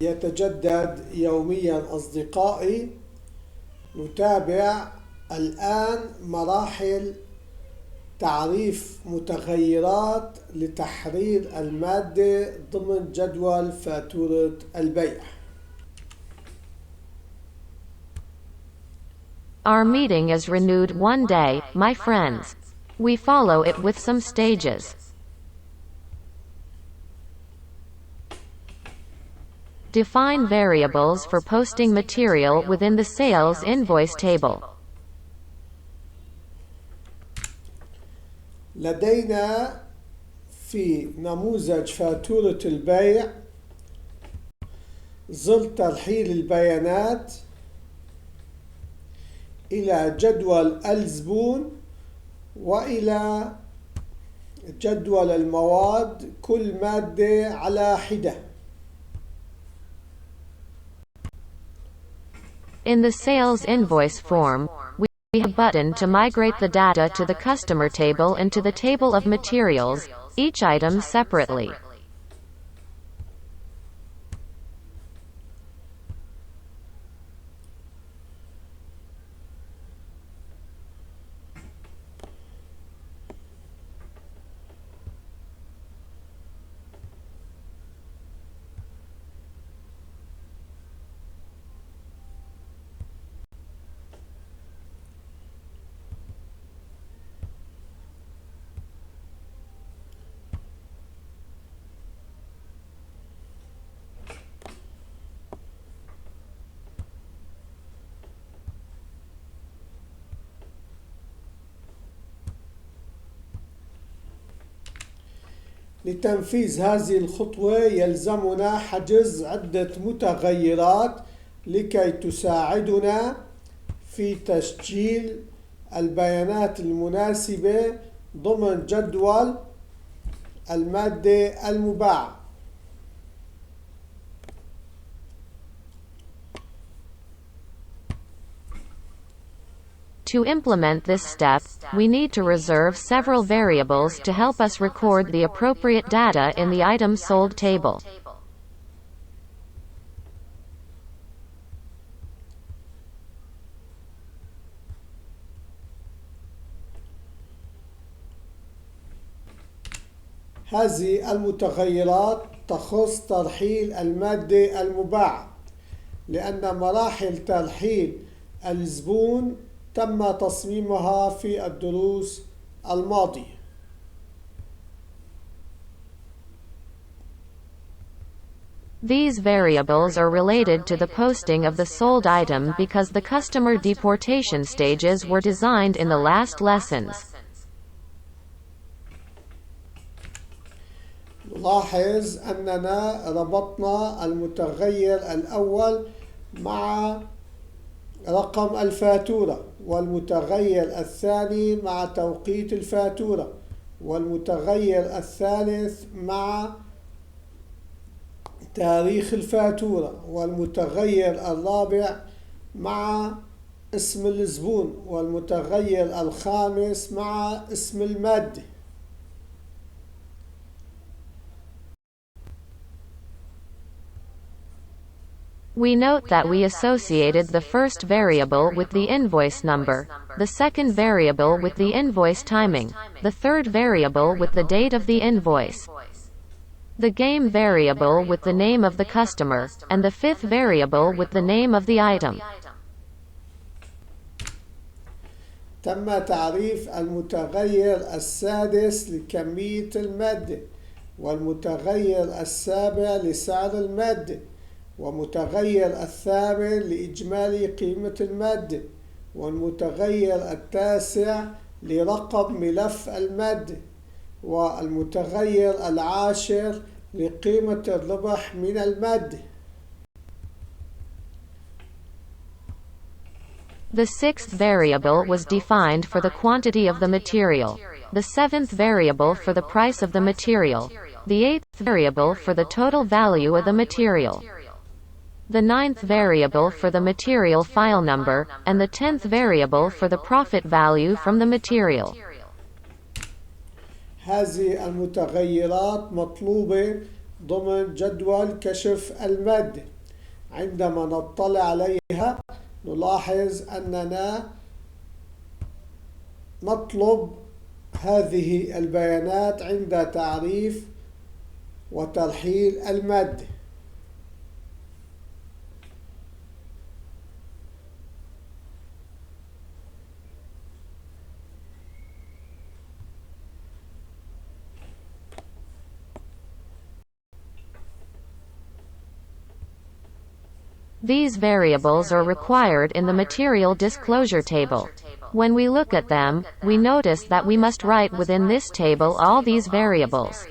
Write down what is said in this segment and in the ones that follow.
يتجدد يوميا أصدقائي. نتابع الآن مراحل تعريف متغيرات لتحرير المادة ضمن جدول فاتورة البيع. Our meeting is renewed one day, my friends. We follow it with some stages. Define variables for posting material within the sales invoice table. لدينا في نموذج فاتورة البيع ظل ترحيل البيانات إلى جدول الزبون وإلى جدول المواد، كل مادة على حدة. In the sales invoice form, we have a button to migrate the data to the customer table and to the table of materials, each item separately. لتنفيذ هذه الخطوة يلزمنا حجز عدة متغيرات لكي تساعدنا في تسجيل البيانات المناسبة ضمن جدول المادة المباعة. To implement this step, we need to reserve several variables to help us record the appropriate data in the item sold table. هذه المتغيرات تخص ترحيل المادة المباعة، لأن مراحل ترحيل الزبون تم تصميمها في الدروس الماضية. These variables are related to the posting of the sold item because the customer deportation stages were designed in the last lessons. نلاحظ أننا ربطنا المتغير الأول مع رقم الفاتورة، والمتغير الثاني مع توقيت الفاتورة، والمتغير الثالث مع تاريخ الفاتورة، والمتغير الرابع مع اسم الزبون، والمتغير الخامس مع اسم المادة. We note that we associated the first variable with the invoice number, the second variable with the invoice timing, the third variable with the date of the invoice, the game variable with the name of the customer, and the fifth variable with the name of the item. تم تعريف المتغير السادس لكمية المادة، والمتغير السابع لسعر المادة، ومتغير الثامن لإجمالي قيمة المادة، والمتغير التاسع لرقم ملف المادة، والمتغير العاشر لقيمة الربح من المادة. The sixth variable was defined for the quantity of the material, the seventh variable for the price of the material, the eighth variable for the total value of the material, the ninth variable for the material file number, and the 10th variable for the profit value from the material. هذه المتغيرات مطلوبة ضمن جدول كشف المادة، عندما نطلع عليها نلاحظ أننا نطلب هذه البيانات عند تعريف وترحيل المادة. These variables are required in the material disclosure table. When we look at them, we notice that we must write within this table all these variables.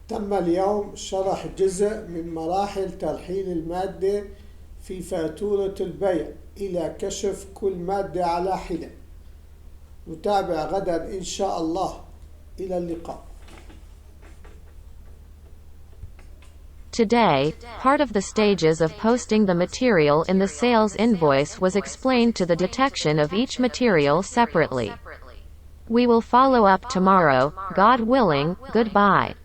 تم اليوم شرح جزء من مراحل ترحيل المادة في فاتورة البيع إلى كشف كل مادة على حدة. نتابع غدا إن شاء الله. إلى اللقاء. Today, part of the stages of posting the material in the sales invoice was explained to the detection of each material separately. We will follow up tomorrow, God willing. Goodbye.